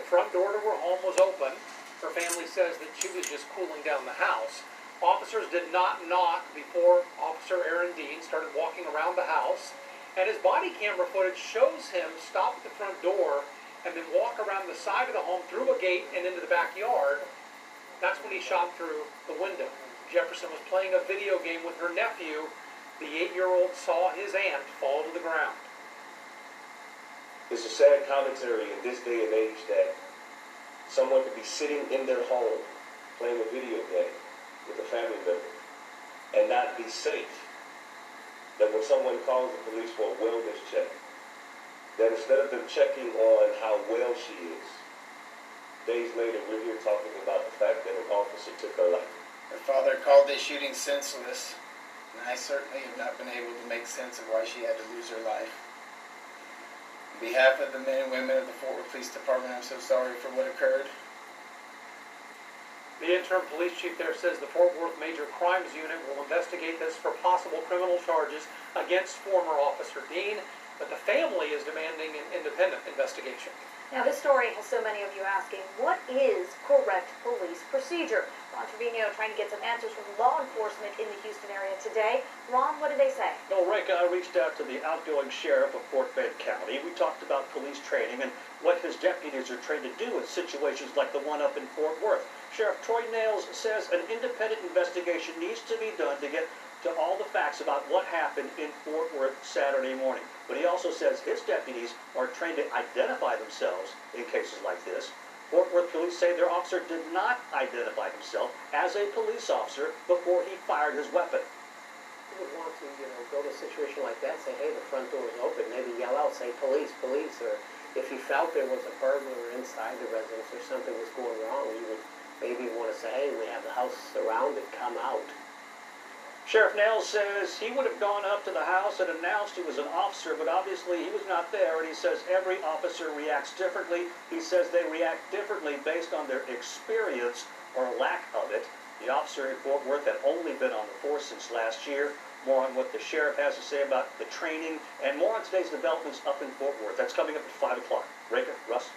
front door to her home was open. Her family says that she was just cooling down the house. Officers did not knock before Officer Aaron Dean started walking around the house, and his body camera footage shows him stop at the front door and then walk around the side of the home through a gate and into the backyard. That's when he shot through the window. Jefferson was playing a video game with her nephew. The 8-year-old saw his aunt fall to the ground. It's a sad commentary in this day and age that someone could be sitting in their home playing a video game with a family member and not be safe. That when someone calls the police for a wellness check, that instead of them checking on how well she is, days later we're here talking about the fact that an officer took her life. Her father called this shooting senseless, and I certainly have not been able to make sense of why she had to lose her life. On behalf of the men and women of the Fort Worth Police Department, I'm so sorry for what occurred. The interim police chief there says the Fort Worth Major Crimes Unit will investigate this for possible criminal charges against former Officer Dean, but the family is demanding an independent investigation. Now, this story has so many of you asking, what is correct police procedure? Ron Trevino trying to get some answers from law enforcement in the Houston area today. Ron, what did they say? Well, Rick, I reached out to the outgoing sheriff of Fort Bend County. We talked about police training and what his deputies are trained to do in situations like the one up in Fort Worth. Sheriff Troy Nails says an independent investigation needs to be done to get to all the facts about what happened in Fort Worth Saturday morning. But he also says his deputies are trained to identify themselves in cases like this. Fort Worth police say their officer did not identify himself as a police officer before he fired his weapon. You would want to, go to a situation like that, say, hey, the front door is open, maybe yell out, say, police, police, or if you felt there was a burglar inside the residence or something was going wrong, you would maybe want to say, hey, we have the house surrounded, come out. Sheriff Nails says he would have gone up to the house and announced he was an officer, but obviously he was not there, and he says every officer reacts differently. He says they react differently based on their experience or lack of it. The officer in Fort Worth had only been on the force since last year. More on what the sheriff has to say about the training and more on today's developments up in Fort Worth. That's coming up at 5 o'clock. Raker, Russ?